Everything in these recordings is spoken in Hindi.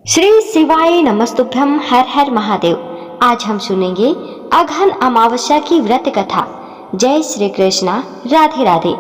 श्री शिवाय नमस्तुभ्यम। हर हर महादेव। आज हम सुनेंगे अघन अमावस्या की व्रत कथा। जय श्री कृष्णा, राधे राधे।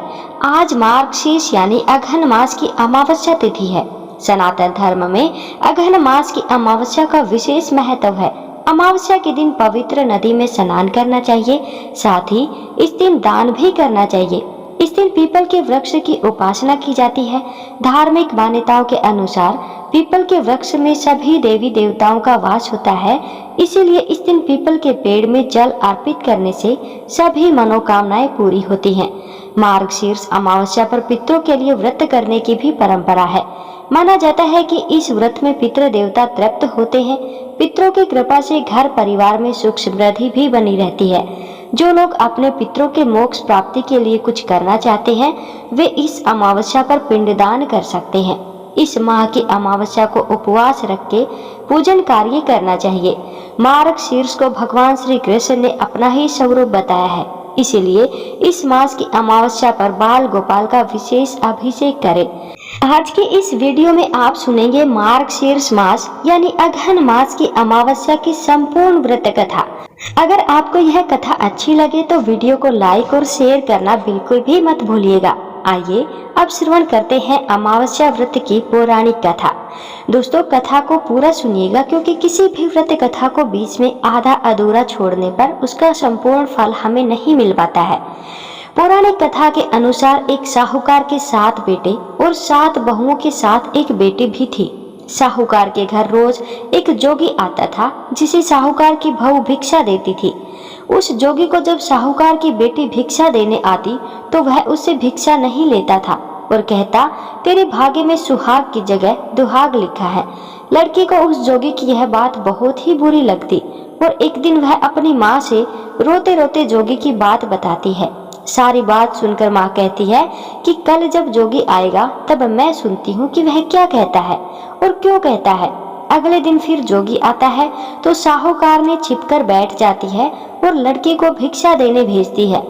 आज मार्गशीर्ष यानी अघन मास की अमावस्या तिथि है। सनातन धर्म में अघन मास की अमावस्या का विशेष महत्व है। अमावस्या के दिन पवित्र नदी में स्नान करना चाहिए, साथ ही इस दिन दान भी करना चाहिए। इस दिन पीपल के वृक्ष की उपासना की जाती है। धार्मिक मान्यताओं के अनुसार पीपल के वृक्ष में सभी देवी देवताओं का वास होता है, इसीलिए इस दिन पीपल के पेड़ में जल अर्पित करने से सभी मनोकामनाएं पूरी होती हैं। मार्गशीर्ष अमावस्या पर पितरों के लिए व्रत करने की भी परंपरा है। माना जाता है कि इस व्रत में पितृ देवता तृप्त होते हैं। पितरों की कृपा से घर परिवार में सुख समृद्धि भी बनी रहती है। जो लोग अपने पितरों के मोक्ष प्राप्ति के लिए कुछ करना चाहते हैं, वे इस अमावस्या पर पिंडदान कर सकते हैं। इस माह की अमावस्या को उपवास रख के पूजन कार्य करना चाहिए। मार्गशीर्ष को भगवान श्री कृष्ण ने अपना ही स्वरूप बताया है, इसीलिए इस मास की अमावस्या पर बाल गोपाल का विशेष अभिषेक करें। आज के इस वीडियो में आप सुनेंगे मार्गशीर्ष मास यानी अघन मास की अमावस्या की संपूर्ण व्रत कथा। अगर आपको यह कथा अच्छी लगे तो वीडियो को लाइक और शेयर करना बिल्कुल भी मत भूलिएगा। आइए अब श्रवण करते हैं अमावस्या व्रत की पौराणिक कथा। दोस्तों, कथा को पूरा सुनिएगा, क्योंकि किसी भी व्रत कथा को बीच में आधा अधूरा छोड़ने पर उसका संपूर्ण फल हमें नहीं मिल पाता है। पौराणिक कथा के अनुसार एक साहूकार के 7 बेटे और 7 बहुओं के साथ एक बेटी भी थी। साहूकार के घर रोज एक जोगी आता था, जिसे साहूकार की बहू भिक्षा देती थी। उस जोगी को जब साहूकार की बेटी भिक्षा देने आती तो वह उससे भिक्षा नहीं लेता था और कहता, तेरे भाग्य में सुहाग की जगह दुहाग लिखा है। लड़की को उस जोगी की यह बात बहुत ही बुरी लगती और एक दिन वह अपनी माँ से रोते रोते जोगी की बात बताती है। सारी बात सुनकर माँ कहती है कि कल जब जोगी आएगा तब मैं सुनती हूँ कि वह क्या कहता है और क्यों कहता है। अगले दिन फिर जोगी आता है तो साहूकार ने छिपकर बैठ जाती है और लड़की को भिक्षा देने भेजती है।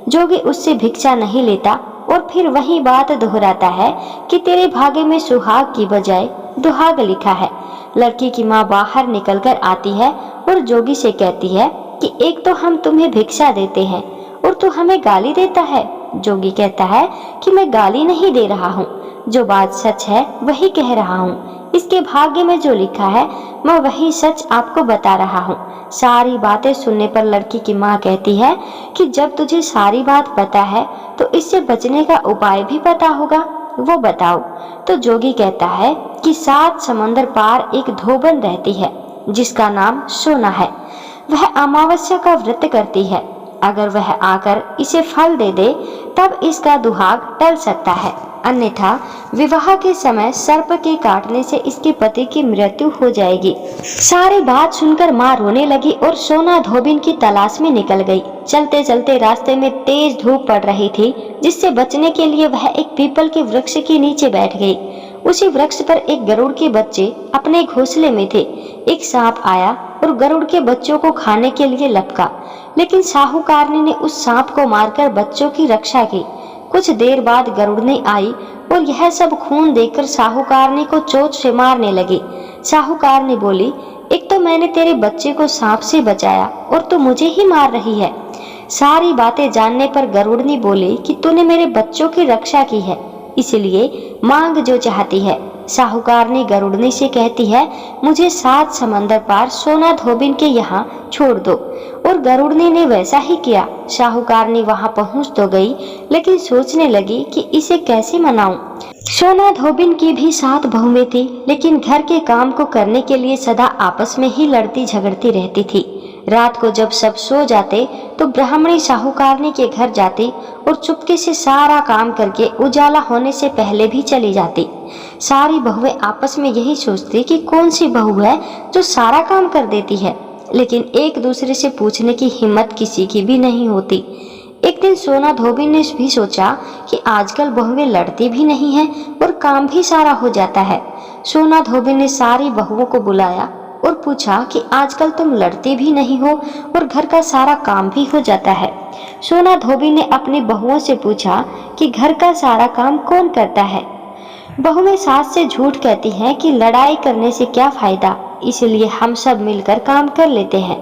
जोगी उससे भिक्षा नहीं लेता और फिर वही बात दोहराता है कि तेरे भाग्य में सुहाग की बजाय दुहाग लिखा है। लड़की की माँ बाहर निकलकर आती है और जोगी से कहती है कि एक तो हम तुम्हें भिक्षा देते हैं और तू हमें गाली देता है। जोगी कहता है कि मैं गाली नहीं दे रहा हूँ, जो बात सच है वही कह रहा हूँ। इसके भाग्य में जो लिखा है मैं वही सच आपको बता रहा हूँ। सारी बातें सुनने पर लड़की की माँ कहती है कि जब तुझे सारी बात पता है तो इससे बचने का उपाय भी पता होगा, वो बताओ। तो जोगी कहता है कि 7 समंदर पार एक धोबन रहती है जिसका नाम सोना है। वह अमावस्या का व्रत करती है। अगर वह आकर इसे फल दे दे तब इसका दुहाग टल सकता है, अन्यथा विवाह के समय सर्प के काटने से इसके पति की मृत्यु हो जाएगी। सारी बात सुनकर माँ रोने लगी और सोना धोबिन की तलाश में निकल गई। चलते चलते रास्ते में तेज धूप पड़ रही थी, जिससे बचने के लिए वह एक पीपल के वृक्ष के नीचे बैठ गई। उसी वृक्ष पर एक गरुड़ के बच्चे अपने घोंसले में थे। एक सांप आया और गरुड़ के बच्चों को खाने के लिए लपका, लेकिन साहूकारनी ने उस सांप को मारकर बच्चों की रक्षा की। कुछ देर बाद गरुड़नी आई और यह सब खून देखकर साहूकारनी को चोट से मारने लगी। साहूकारनी बोली, एक तो मैंने तेरे बच्चे को सांप से बचाया और तू मुझे ही मार रही है। सारी बातें जानने पर गरुड़नी बोली कि तूने मेरे बच्चों की रक्षा की है, इसलिए मांग जो चाहती है। साहूकारनी गरुड़नी से कहती है, मुझे 7 समंदर पार सोना धोबिन के यहाँ छोड़ दो। और गरुड़नी ने वैसा ही किया। साहूकारनी वहाँ पहुँच तो गई, लेकिन सोचने लगी कि इसे कैसे मनाऊं। सोना धोबिन की भी 7 बहुएं थी, लेकिन घर के काम को करने के लिए सदा आपस में ही लड़ती झगड़ती रहती थी। रात को जब सब सो जाते तो ब्राह्मणी साहूकारनी के घर जाती और चुपके से सारा काम करके उजाला होने से पहले भी चली जाती। सारी बहुएं आपस में यही सोचती कि कौन सी बहू है जो सारा काम कर देती है, लेकिन एक दूसरे से पूछने की हिम्मत किसी की भी नहीं होती। एक दिन सोना धोबी ने भी सोचा कि आजकल बहुएं लड़ती भी नहीं हैं और काम भी सारा हो जाता है। सोना धोबी ने सारी बहुओं को बुलाया और पूछा कि आजकल तुम लड़ती भी नहीं हो और घर का सारा काम भी हो जाता है। सोना धोबी ने अपनी बहुओं से पूछा कि घर का सारा काम कौन करता है। बहू में सास से झूठ कहती है कि लड़ाई करने से क्या फायदा, इसलिए हम सब मिलकर काम कर लेते हैं।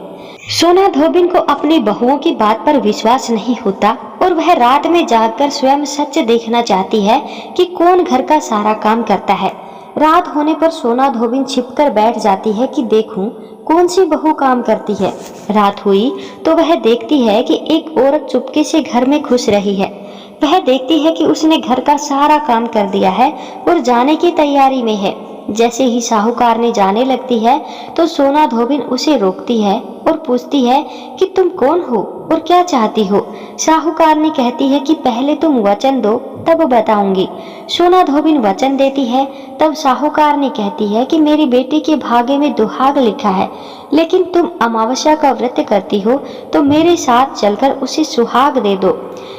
सोना धोबिन को अपनी बहुओं की बात पर विश्वास नहीं होता और वह रात में जागकर स्वयं सच देखना चाहती है कि कौन घर का सारा काम करता है। रात होने पर सोना धोबिन छिपकर बैठ जाती है कि देखूं कौन सी बहू काम करती है। रात हुई तो वह देखती है कि एक औरत चुपके से घर में घुस रही है। वह देखती है कि उसने घर का सारा काम कर दिया है और जाने की तैयारी में है। जैसे ही साहूकार ने जाने लगती है तो सोना धोबिन उसे रोकती है और पूछती है कि तुम कौन हो और क्या चाहती हो। साहूकार ने कहती है कि पहले तुम वचन दो तब बताऊंगी। सोना धोबिन वचन देती है। तब साहूकार ने कहती है कि मेरी बेटी के भाग्य में दुहाग लिखा है, लेकिन तुम अमावस्या का व्रत करती हो तो मेरे साथ चलकर उसे सुहाग दे दो।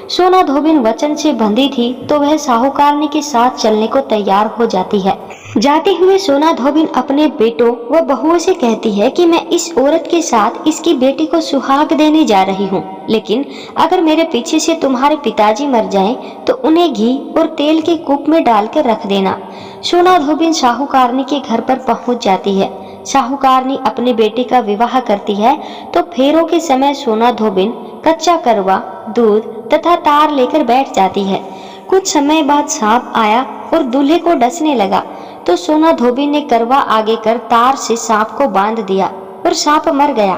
सोना धोबिन वचन से बंधी थी तो वह साहूकारनी के साथ चलने को तैयार हो जाती है। जाते हुए सोना धोबिन अपने बेटों व बहुओं से कहती है कि मैं इस औरत के साथ इसकी बेटी को सुहाग देने जा रही हूँ, लेकिन अगर मेरे पीछे से तुम्हारे पिताजी मर जाएं तो उन्हें घी और तेल के कूप में डालकर रख देना। सोना धोबिन साहूकारनी के घर पर पहुँच जाती है। साहूकारनी अपने बेटे का विवाह करती है तो फेरों के समय सोना धोबिन कच्चा करवा, दूध तथा तार लेकर बैठ जाती है। कुछ समय बाद सांप आया और दूल्हे को डसने लगा तो सोना धोबिन ने करवा आगे कर तार से सांप को बांध दिया और सांप मर गया।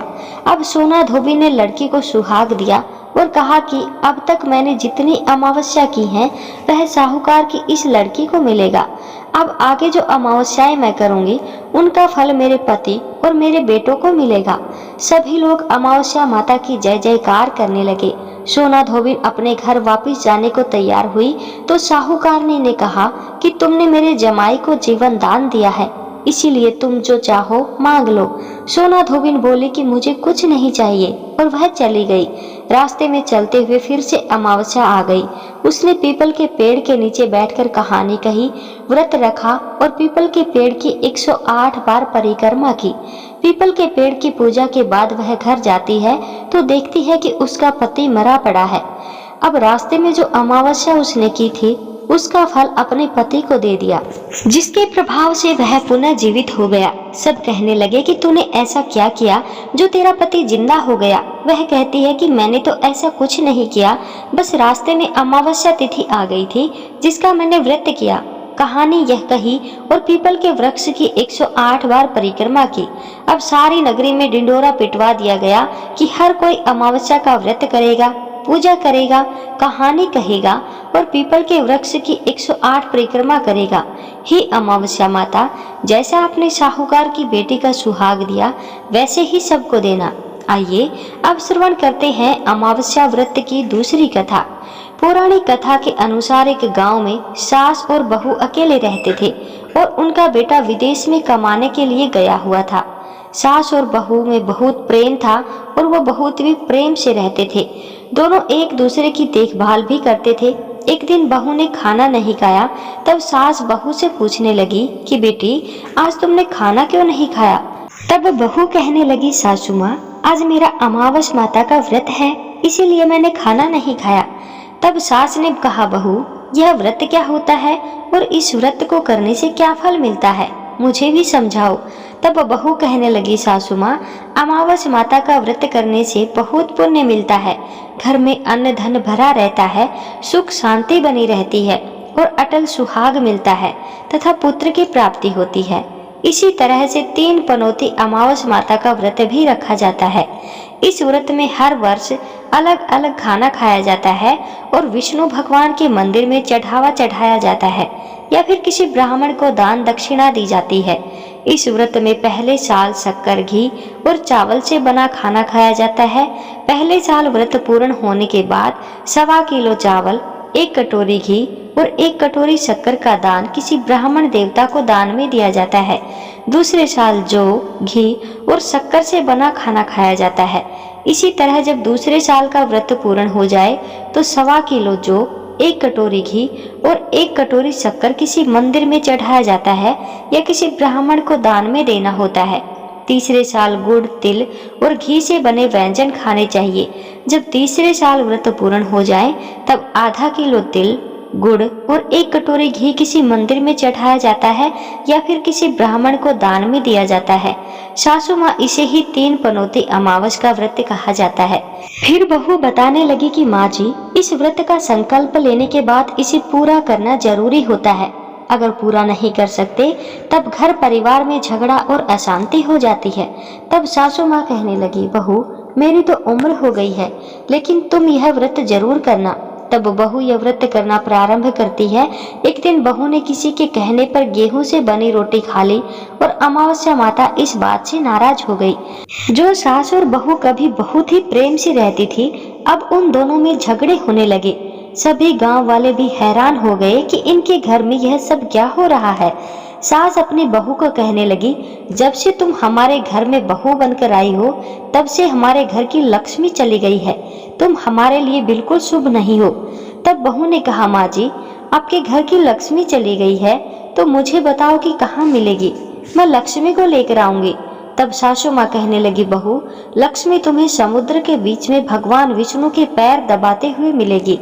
अब सोना धोबिन ने लड़की को सुहाग दिया और कहा कि अब तक मैंने जितनी अमावस्या की है वह साहूकार की इस लड़की को मिलेगा। अब आगे जो अमावस्याएं मैं करूंगी उनका फल मेरे पति और मेरे बेटों को मिलेगा। सभी लोग अमावस्या माता की जय जयकार करने लगे। सोना धोबिन अपने घर वापस जाने को तैयार हुई तो साहूकारनी ने कहा कि तुमने मेरे जमाई को जीवन दान दिया है, इसीलिए तुम जो चाहो मांग लो। सोना धोबिन बोली कि मुझे कुछ नहीं चाहिए और वह चली गई। रास्ते में चलते हुए फिर से अमावस्या आ गई। उसने पीपल के पेड़ के नीचे बैठकर कहानी कही, व्रत रखा और पीपल के पेड़ की 108 बार परिक्रमा की। पीपल के पेड़ की पूजा के बाद वह घर जाती है तो देखती है कि उसका पति मरा पड़ा है। अब रास्ते में जो अमावस्या उसने की थी उसका फल अपने पति को दे दिया, जिसके प्रभाव से वह पुनः जीवित हो गया। सब कहने लगे कि तूने ऐसा क्या किया जो तेरा पति जिंदा हो गया। वह कहती है कि मैंने तो ऐसा कुछ नहीं किया, बस रास्ते में अमावस्या तिथि आ गई थी जिसका मैंने व्रत किया। कहानी यह कही और पीपल के वृक्ष की 108 बार परिक्रमा की। अब सारी नगरी में ढिंढोरा पिटवा दिया गया कि हर कोई अमावस्या का व्रत करेगा, पूजा करेगा, कहानी कहेगा और पीपल के वृक्ष की 108 परिक्रमा करेगा। हे अमावस्या माता, जैसा आपने साहूकार की बेटी का सुहाग दिया वैसे ही सबको देना। आइए अब श्रवण करते हैं अमावस्या व्रत की दूसरी कथा। पौराणिक कथा के अनुसार एक गांव में सास और बहू अकेले रहते थे और उनका बेटा विदेश में कमाने के लिए गया हुआ था। सास और बहू में बहुत प्रेम था और वो बहुत भी प्रेम से रहते थे। दोनों एक दूसरे की देखभाल भी करते थे। एक दिन बहू ने खाना नहीं खाया, तब सास बहू से पूछने लगी कि बेटी आज तुमने खाना क्यों नहीं खाया। तब बहू कहने लगी, सासू माँ आज मेरा अमावस माता का व्रत है, इसीलिए मैंने खाना नहीं खाया। तब सास ने कहा, बहू यह व्रत क्या होता है और इस व्रत को करने से क्या फल मिलता है, मुझे भी समझाओ। तब बहू कहने लगी, सासू माँ अमावस माता का व्रत करने से बहुत पुण्य मिलता है, घर में अन्न धन भरा रहता है, सुख शांति बनी रहती है और अटल सुहाग मिलता है तथा पुत्र की प्राप्ति होती है। इसी तरह से 3 पनौती अमावस माता का व्रत भी रखा जाता है। इस व्रत में हर वर्ष अलग अलग खाना खाया जाता है और विष्णु भगवान के मंदिर में चढ़ावा चढ़ाया जाता है या फिर किसी ब्राह्मण को दान दक्षिणा दी जाती है। इस व्रत में पहले साल शक्कर, घी और चावल से बना खाना खाया जाता है। पहले साल व्रत पूर्ण होने के बाद 1.25 किलो चावल, 1 कटोरी घी और 1 कटोरी शक्कर का दान किसी ब्राह्मण देवता को दान में दिया जाता है। दूसरे साल जौ, घी और शक्कर से बना खाना खाया जाता है। इसी तरह जब दूसरे साल का व्रत पूर्ण हो जाए तो 1.25 किलो जौ, 1 कटोरी घी और 1 कटोरी शक्कर किसी मंदिर में चढ़ाया जाता है या किसी ब्राह्मण को दान में देना होता है। तीसरे साल गुड़, तिल और घी से बने व्यंजन खाने चाहिए। जब तीसरे साल व्रत पूर्ण हो जाए तब आधा किलो तिल, गुड़ और 1 कटोरी घी किसी मंदिर में चढ़ाया जाता है या फिर किसी ब्राह्मण को दान में दिया जाता है। सासू माँ इसे ही 3 पनौती अमावस का व्रत कहा जाता है। फिर बहू बताने लगी कि माँ जी, इस व्रत का संकल्प लेने के बाद इसे पूरा करना जरूरी होता है। अगर पूरा नहीं कर सकते तब घर परिवार में झगड़ा और अशांति हो जाती है। तब सासू माँ कहने लगी, बहू मेरी तो उम्र हो गई है, लेकिन तुम यह व्रत जरूर करना। तब बहू यह व्रत करना प्रारंभ करती है। एक दिन बहू ने किसी के कहने पर गेहूं से बनी रोटी खा ली और अमावस्या माता इस बात से नाराज हो गई। जो सास और बहू कभी बहुत ही प्रेम से रहती थी, अब उन दोनों में झगड़े होने लगे। सभी गांव वाले भी हैरान हो गए कि इनके घर में यह सब क्या हो रहा है। सास अपनी बहू को कहने लगी, जब से तुम हमारे घर में बहू बनकर आई हो तब से हमारे घर की लक्ष्मी चली गई है। तुम हमारे लिए बिल्कुल शुभ नहीं हो। तब बहू ने कहा, माँ जी आपके घर की लक्ष्मी चली गई है तो मुझे बताओ कि कहाँ मिलेगी, मैं लक्ष्मी को लेकर आऊंगी। तब सासू माँ कहने लगी, बहू लक्ष्मी तुम्हें समुद्र के बीच में भगवान विष्णु के पैर दबाते हुए मिलेगी।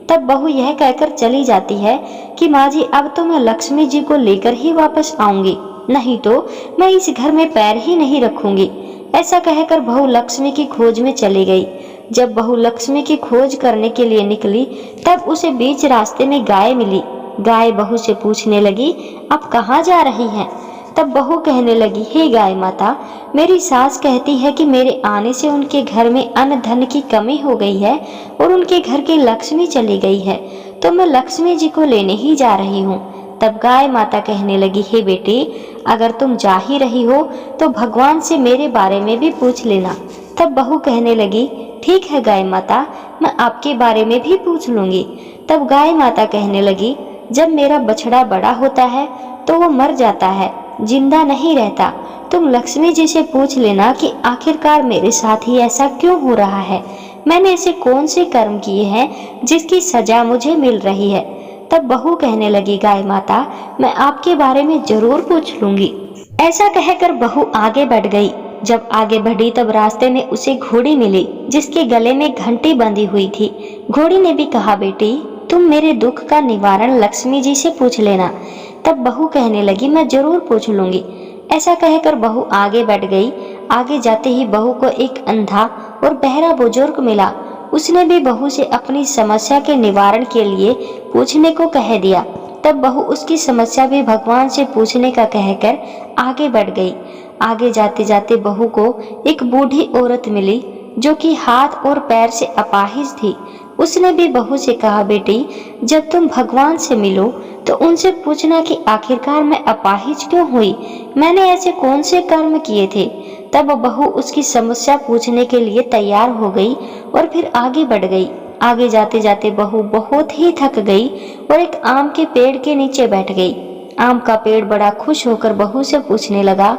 तब बहू यह कहकर चली जाती है कि माँ जी अब तो मैं लक्ष्मी जी को लेकर ही वापस आऊंगी, नहीं तो मैं इस घर में पैर ही नहीं रखूंगी। ऐसा कहकर बहू लक्ष्मी की खोज में चली गई। जब बहू लक्ष्मी की खोज करने के लिए निकली तब उसे बीच रास्ते में गाय मिली। गाय बहू से पूछने लगी, आप कहाँ जा रही हैं? तब बहू कहने लगी, हे गाय माता, मेरी सास कहती है कि मेरे आने से उनके घर में अन्न धन की कमी हो गई है और उनके घर की लक्ष्मी चली गई है, तो मैं लक्ष्मी जी को लेने ही जा रही हूँ। तब गाय माता कहने लगी, हे बेटी, अगर तुम जा ही रही हो तो भगवान से मेरे बारे में भी पूछ लेना। तब बहू कहने लगी, ठीक है गाय माता, मैं आपके बारे में भी पूछ लूंगी। तब गाय माता कहने लगी, जब मेरा बछड़ा बड़ा होता है तो वो मर जाता है, जिंदा नहीं रहता। तुम लक्ष्मी जी से पूछ लेना कि आखिरकार मेरे साथ ही ऐसा क्यों हो रहा है, मैंने ऐसे कौन से कर्म किए हैं जिसकी सजा मुझे मिल रही है। तब बहू कहने लगी, गाय माता, मैं आपके बारे में जरूर पूछ लूंगी। ऐसा कहकर बहू आगे बढ़ गई। जब आगे बढ़ी तब रास्ते में उसे घोड़ी मिली जिसके गले में घंटी बंधी हुई थी। घोड़ी ने भी कहा, बेटी तुम मेरे दुख का निवारण लक्ष्मी जी से पूछ लेना। तब बहू कहने लगी, मैं जरूर पूछ लूंगी। ऐसा कहकर बहू आगे बढ़ गई। आगे जाते ही बहू को एक अंधा और बहरा बुजुर्ग मिला। उसने भी बहू से अपनी समस्या के निवारण के लिए पूछने को कह दिया। तब बहू उसकी समस्या भी भगवान से पूछने का कहकर आगे बढ़ गई। आगे जाते जाते बहू को एक बूढ़ी औरत मिली जो कि हाथ और पैर से अपाहिज थी। उसने भी बहू से कहा, बेटी जब तुम भगवान से मिलो तो उनसे पूछना कि आखिरकार मैं अपाहिज क्यों हुई, मैंने ऐसे कौन से कर्म किए थे। तब बहू उसकी समस्या पूछने के लिए तैयार हो गई और फिर आगे बढ़ गई। आगे जाते जाते बहू बहुत ही थक गई और एक आम के पेड़ के नीचे बैठ गई। आम का पेड़ बड़ा खुश होकर बहू से पूछने लगा,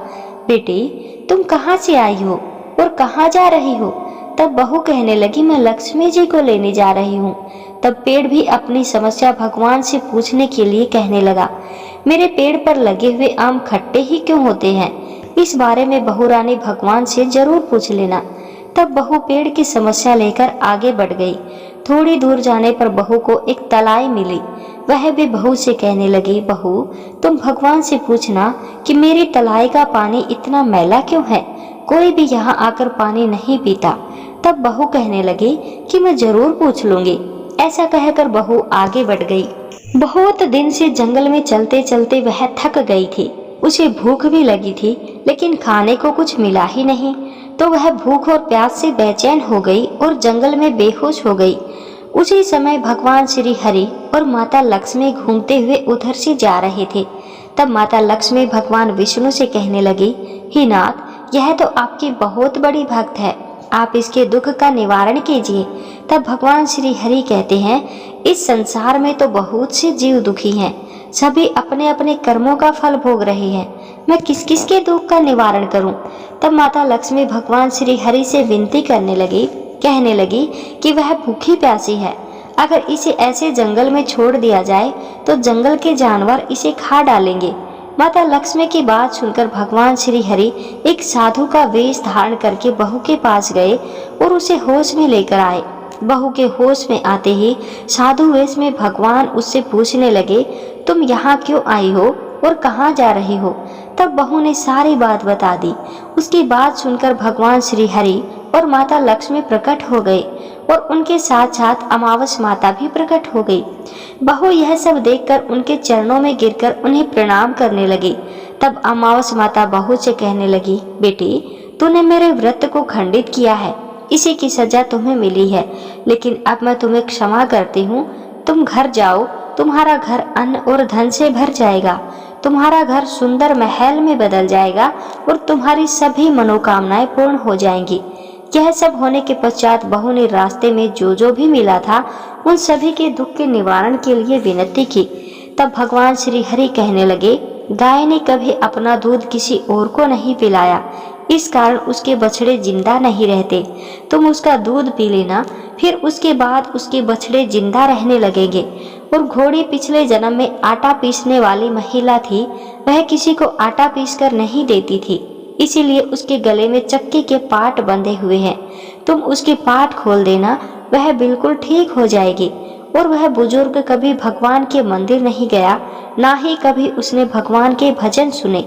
बेटी तुम कहाँ से आई हो और कहाँ जा रही हो। तब बहू कहने लगी, मैं लक्ष्मी जी को लेने जा रही हूँ। तब पेड़ भी अपनी समस्या भगवान से पूछने के लिए कहने लगा, मेरे पेड़ पर लगे हुए आम खट्टे ही क्यों होते हैं, इस बारे में बहू रानी भगवान से जरूर पूछ लेना। तब बहू पेड़ की समस्या लेकर आगे बढ़ गई। थोड़ी दूर जाने पर बहू को एक तलाई मिली। वह भी बहू से कहने लगी, बहू तुम भगवान से पूछना कि मेरी तलाई का पानी इतना मैला क्यों है, कोई भी यहाँ आकर पानी नहीं पीता। तब बहू कहने लगी कि मैं जरूर पूछ लूंगी। ऐसा कहकर बहू आगे बढ़ गई। बहुत दिन से जंगल में चलते चलते वह थक गई थी। उसे भूख भी लगी थी, लेकिन खाने को कुछ मिला ही नहीं, तो वह भूख और प्यास से बेचैन हो गई और जंगल में बेहोश हो गई। उसी समय भगवान श्री हरि और माता लक्ष्मी घूमते हुए उधर से जा रहे थे। तब माता लक्ष्मी भगवान विष्णु से कहने लगी, हे नाथ, यह तो आपकी बहुत बड़ी भक्त है, आप इसके दुख का निवारण कीजिए। तब भगवान श्री हरि कहते हैं, इस संसार में तो बहुत से जीव दुखी हैं, सभी अपने अपने कर्मों का फल भोग रहे हैं, मैं किस किस के दुख का निवारण करूं। तब माता लक्ष्मी भगवान श्री हरि से विनती करने लगी, कहने लगी कि वह भूखी प्यासी है, अगर इसे ऐसे जंगल में छोड़ दिया जाए तो जंगल के जानवर इसे खा डालेंगे। माता लक्ष्मी की बात सुनकर भगवान श्री हरि एक साधु का वेश धारण करके बहू के पास गए और उसे होश में लेकर आए। बहू के होश में आते ही साधु वेश में भगवान उससे पूछने लगे, तुम यहाँ क्यों आई हो और कहाँ जा रही हो? तब बहू ने सारी बात बता दी। उसकी बात सुनकर भगवान श्री हरि और माता लक्ष्मी प्रकट हो गए और उनके साथ साथ अमावस माता भी प्रकट हो गई। बहू यह सब देखकर उनके चरणों में गिरकर उन्हें प्रणाम करने लगी। तब अमावस माता बहू से कहने लगी, बेटी, तूने मेरे व्रत को खंडित किया है, इसी की सजा तुम्हें मिली है, लेकिन अब मैं तुम्हें क्षमा करती हूँ। तुम घर जाओ, तुम्हारा घर अन्न और धन से भर जाएगा, तुम्हारा घर सुंदर महल में बदल जाएगा और तुम्हारी सभी मनोकामनाएं पूर्ण हो जाएंगी। यह सब होने के पश्चात बहू ने रास्ते में जो भी मिला था उन सभी के दुख के निवारण के लिए विनती की। तब भगवान श्री हरि कहने लगे, गाय ने कभी अपना दूध किसी और को नहीं पिलाया, इस कारण उसके बछड़े जिंदा नहीं रहते। तुम उसका दूध पी लेना, फिर उसके बाद उसके बछड़े जिंदा रहने लगेंगे। और घोड़ी पिछले जन्म में आटा पीसने वाली महिला थी, वह किसी को आटा पीसकर नहीं देती थी, इसीलिए उसके गले में चक्की के पाट बंधे हुए हैं। तुम उसके पाट खोल देना, वह बिल्कुल ठीक हो जाएगी। और वह बुजुर्ग कभी भगवान के मंदिर नहीं गया, ना ही कभी उसने भगवान के भजन सुने।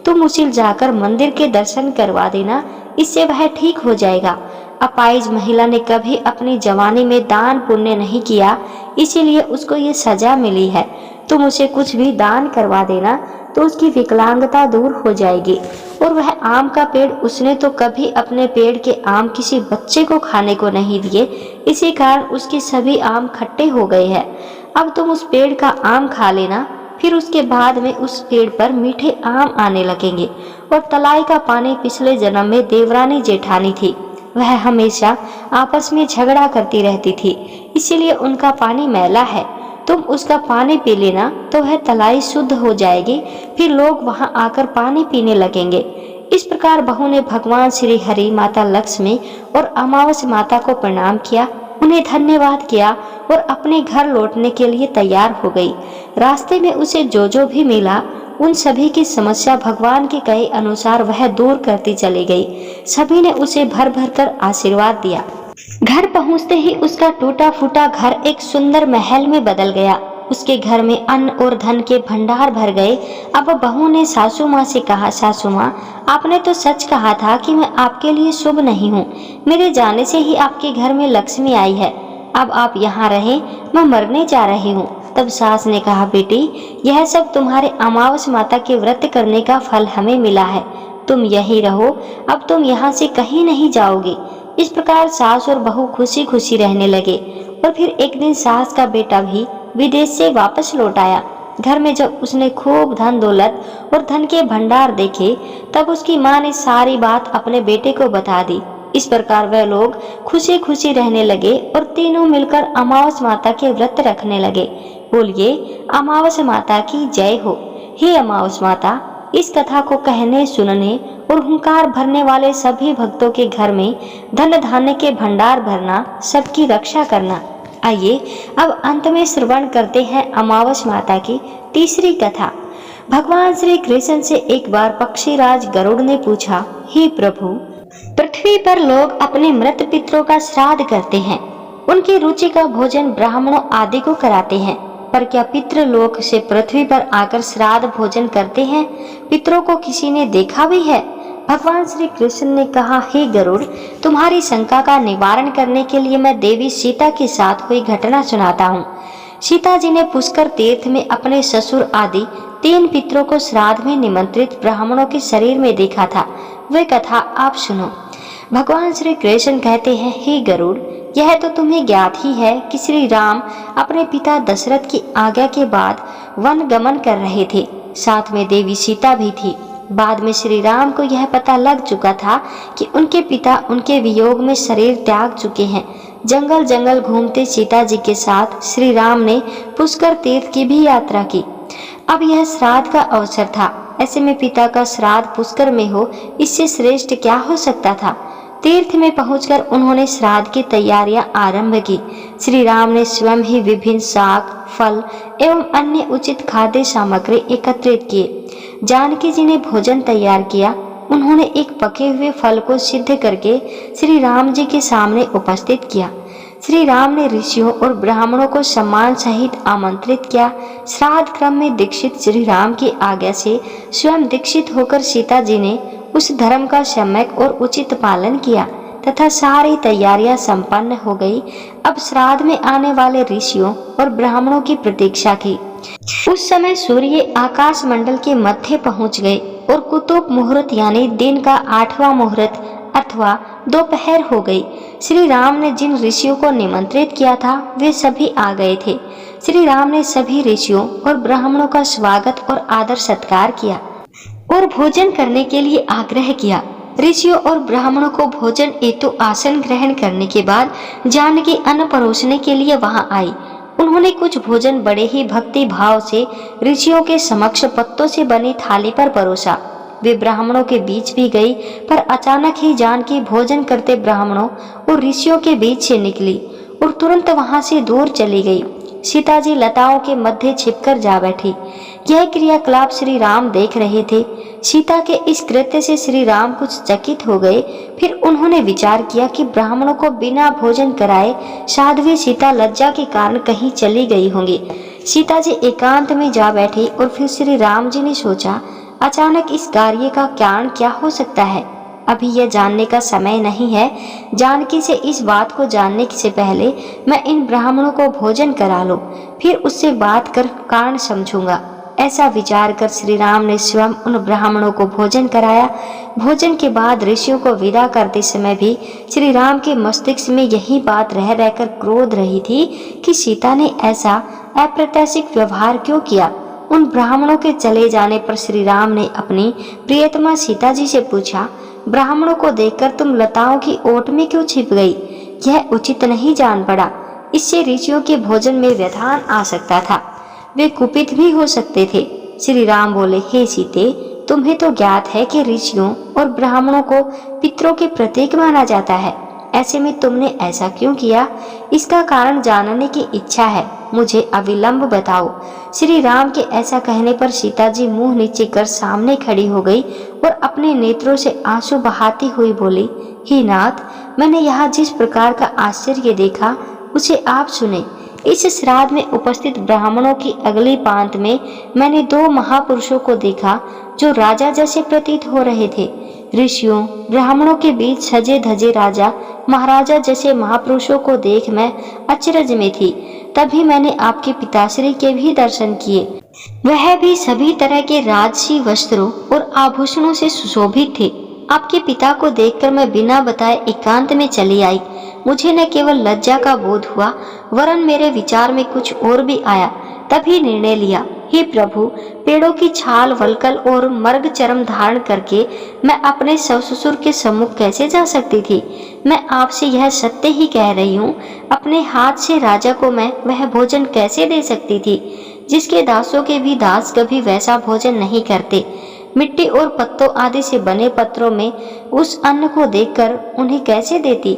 तुम उसे जाकर मंदिर के दर्शन करवा देना, इससे वह ठीक हो जाएगा। अपाहिज महिला ने कभी अपनी जवानी में दान पुण्य नहीं किया, इसीलिए उसको ये सजा मिली है। तुम उसे कुछ भी दान करवा देना तो उसकी विकलांगता दूर हो जाएगी। और वह आम का पेड़, उसने तो कभी अपने पेड़ के आम किसी बच्चे को खाने को नहीं दिए, इसी कारण उसके सभी आम खट्टे हो गए हैं। अब तुम उस पेड़ का आम खा लेना, फिर उसके बाद में उस पेड़ पर मीठे आम आने लगेंगे। और तलाई का पानी पिछले जन्म में देवरानी जेठानी थी, वह हमेशा आपस में झगड़ा करती रहती थी, इसीलिए उनका पानी मैला है। तुम उसका पानी पी लेना तो वह तलाई शुद्ध हो जाएगी, फिर लोग वहां आकर पानी पीने लगेंगे। इस प्रकार बहू ने भगवान श्री हरि, माता लक्ष्मी और अमावस माता को प्रणाम किया, उन्हें धन्यवाद किया और अपने घर लौटने के लिए तैयार हो गई। रास्ते में उसे जो भी मिला उन सभी की समस्या भगवान के कहे अनुसार वह दूर करती चली गई। सभी ने उसे भर भर कर आशीर्वाद दिया। घर पहुंचते ही उसका टूटा फूटा घर एक सुंदर महल में बदल गया। उसके घर में अन्न और धन के भंडार भर गए। अब बहू ने सासू माँ से कहा, सासू माँ, आपने तो सच कहा था कि मैं आपके लिए शुभ नहीं हूँ। मेरे जाने से ही आपके घर में लक्ष्मी आई है। अब आप यहाँ रहें, मैं मरने जा रही हूँ। तब सास ने कहा, बेटी, यह सब तुम्हारे अमावस माता के व्रत करने का फल हमें मिला है, तुम यहीं रहो, अब तुम यहाँ से कहीं नहीं जाओगे। इस प्रकार सास और बहू खुशी खुशी रहने लगे। और फिर एक दिन सास का बेटा भी विदेश से वापस लौट आया। घर में जब उसने खूब धन दौलत और धन के भंडार देखे, तब उसकी माँ ने सारी बात अपने बेटे को बता दी। इस प्रकार वह लोग खुशी खुशी रहने लगे और तीनों मिलकर अमावस माता के व्रत रखने लगे। बोलिए, अमावस माता की जय हो। हे अमावस माता, इस कथा को कहने, सुनने और हुंकार भरने वाले सभी भक्तों के घर में धन धान्य के भंडार भरना, सबकी रक्षा करना। आइए अब अंत में श्रवण करते हैं अमावस माता की तीसरी कथा। भगवान श्री कृष्ण से एक बार पक्षीराज गरुड़ ने पूछा, हे प्रभु, पृथ्वी पर लोग अपने मृत पितरों का श्राद्ध करते हैं, उनकी रुचि का भोजन ब्राह्मणों आदि को कराते हैं, पर क्या पितृ लोक से पृथ्वी पर आकर श्राद्ध भोजन करते हैं? पितरों को किसी ने देखा भी है? भगवान श्री कृष्ण ने कहा, हे गरुड़, तुम्हारी शंका का निवारण करने के लिए मैं देवी सीता के साथ हुई घटना सुनाता हूँ। सीता जी ने पुष्कर तीर्थ में अपने ससुर आदि 3 पितरों को श्राद्ध में निमंत्रित ब्राह्मणों के शरीर में देखा था। वह कथा आप सुनो। भगवान श्री कृष्ण कहते हैं, हे गरुड़, यह तो तुम्हें ज्ञात ही है कि श्री राम अपने पिता दशरथ की आज्ञा के बाद वन गमन कर रहे थे, साथ में देवी सीता भी थी। बाद में श्री राम को यह पता लग चुका था कि उनके पिता उनके वियोग में शरीर त्याग चुके हैं। जंगल जंगल घूमते सीता जी के साथ श्री राम ने पुष्कर तीर्थ की भी यात्रा की। अब यह श्राद्ध का अवसर था, ऐसे में पिता का श्राद्ध पुष्कर में हो, इससे श्रेष्ठ क्या हो सकता था। तीर्थ में पहुंचकर उन्होंने श्राद्ध की तैयारियां आरंभ की। श्री राम ने स्वयं ही विभिन्न शाक, फल एवं अन्य उचित खाद्य सामग्री एकत्रित किए। जानकी जी ने भोजन तैयार किया। उन्होंने एक पके हुए फल को सिद्ध करके श्री राम जी के सामने उपस्थित किया। श्री राम ने ऋषियों और ब्राह्मणों को सम्मान सहित आमंत्रित किया। श्राद्ध क्रम में दीक्षित श्री राम की आज्ञा से स्वयं दीक्षित होकर सीता जी ने उस धर्म का सम्यक और उचित पालन किया तथा सारी तैयारियां संपन्न हो गई। अब श्राद्ध में आने वाले ऋषियों और ब्राह्मणों की प्रतीक्षा की। उस समय सूर्य आकाश मंडल के मध्य पहुंच गए और कुतुब मुहूर्त यानी दिन का 8वां मुहूर्त अथवा दोपहर हो गई। श्री राम ने जिन ऋषियों को निमंत्रित किया था वे सभी आ गए थे। श्री राम ने सभी ऋषियों और ब्राह्मणों का स्वागत और आदर सत्कार किया और भोजन करने के लिए आग्रह किया। ऋषियों और ब्राह्मणों को भोजन हेतु आसन ग्रहण करने के बाद जानकी अन्न परोसने के लिए वहां आई। उन्होंने कुछ भोजन बड़े ही भक्ति भाव से ऋषियों के समक्ष पत्तों से बनी थाली पर परोसा। वे ब्राह्मणों के बीच भी गई, पर अचानक ही जानकी भोजन करते ब्राह्मणों और ऋषियों के बीच से निकली और तुरंत वहां से दूर चली गई। सीता जी लताओं के मध्य छिपकर जा बैठी। यह क्रियाकलाप श्री राम देख रहे थे। सीता के इस कृत्य से श्री राम कुछ चकित हो गए। फिर उन्होंने विचार किया कि ब्राह्मणों को बिना भोजन कराए साध्वी सीता लज्जा के कारण कहीं चली गई होंगी। सीता जी एकांत में जा बैठी और फिर श्री राम जी ने सोचा, अचानक इस कार्य का कारण क्या हो सकता है। अभी यह जानने का समय नहीं है। जानकी से इस बात को जानने से पहले मैं इन ब्राह्मणों को भोजन करा लूं, फिर उससे बात कर कारण समझूंगा। ऐसा विचार कर श्री राम ने स्वयं उन ब्राह्मणों को भोजन कराया। भोजन के बाद ऋषियों को विदा करते समय भी श्री राम के मस्तिष्क में यही बात रह रहकर क्रोध रही थी कि सीता ने ऐसा अप्रत्याशित व्यवहार क्यों किया। उन ब्राह्मणों के चले जाने पर श्री राम ने अपनी प्रियतमा सीता जी से पूछा, ब्राह्मणों को देखकर तुम लताओं की ओट में क्यों छिप गई? यह उचित नहीं जान पड़ा। इससे ऋषियों के भोजन में व्यवधान आ सकता था, वे कुपित भी हो सकते थे। श्री राम बोले, हे सीते, तुम्हें तो ज्ञात है कि ऋषियों और ब्राह्मणों को पितरों के प्रतीक माना जाता है। ऐसे में तुमने ऐसा क्यों किया? इसका कारण जानने की इच्छा है, मुझे अविलंब बताओ। श्री राम के ऐसा कहने पर सीता जी मुंह नीचे कर सामने खड़ी हो गई और अपने नेत्रों से आंसू बहाती हुई बोली, हे नाथ, मैंने यहाँ जिस प्रकार का आश्चर्य देखा उसे आप सुने। इस श्राद्ध में उपस्थित ब्राह्मणों की अगली पांत में मैंने 2 महापुरुषों को देखा जो राजा जैसे प्रतीत हो रहे थे। ऋषियों ब्राह्मणों के बीच सजे धजे राजा महाराजा जैसे महापुरुषों को देख मैं अचरज में थी। तभी मैंने आपके पिताश्री के भी दर्शन किए। वह भी सभी तरह के राजसी वस्त्रों और आभूषणों से सुशोभित थे। आपके पिता को देखकर मैं बिना बताए एकांत में चली आई। मुझे न केवल लज्जा का बोध हुआ, वरन मेरे विचार में कुछ और भी आया। तभी निर्णय लिया, हे प्रभु, पेड़ों की छाल वलकल और मर्ग चरम धारण करके मैं अपने ससुर के सम्मुख कैसे जा सकती थी? मैं आपसे यह सत्य ही कह रही हूँ। अपने हाथ से राजा को मैं वह भोजन कैसे दे सकती थी जिसके दासों के भी दास कभी वैसा भोजन नहीं करते। मिट्टी और पत्तों आदि से बने पत्रों में उस अन्न को देखकर उन्हें कैसे देती?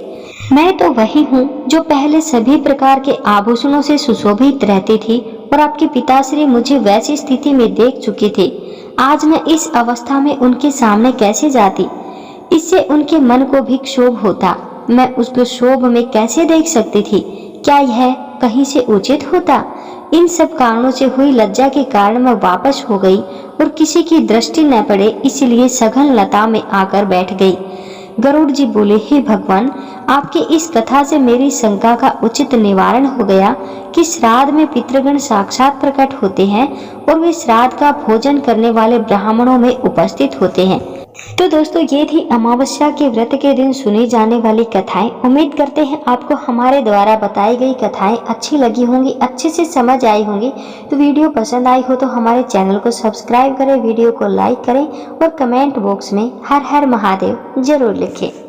मैं तो वही हूँ जो पहले सभी प्रकार के आभूषणों से सुशोभित रहती थी और आपके पिताश्री मुझे वैसी स्थिति में देख चुके थे। आज मैं इस अवस्था में उनके सामने कैसे जाती? इससे उनके मन को भी क्षोभ होता। मैं उसको क्षोभ में कैसे देख सकती थी? क्या यह कहीं से उचित होता? इन सब कारणों से हुई लज्जा के कारण मैं वापस हो गई और किसी की दृष्टि न पड़े इसलिए सघन लता में आकर बैठ गई। गरुड़ जी बोले, हे भगवान, आपकी इस कथा से मेरी शंका का उचित निवारण हो गया कि श्राद्ध में पितृगण साक्षात प्रकट होते हैं और वे श्राद्ध का भोजन करने वाले ब्राह्मणों में उपस्थित होते हैं। तो दोस्तों, ये थी अमावस्या के व्रत के दिन सुनी जाने वाली कथाएं। उम्मीद करते हैं आपको हमारे द्वारा बताई गई कथाएं अच्छी लगी होंगी, अच्छे से समझ आई होंगी। तो वीडियो पसंद आई हो तो हमारे चैनल को सब्सक्राइब करें, वीडियो को लाइक करें और कमेंट बॉक्स में हर हर महादेव जरूर लिखें।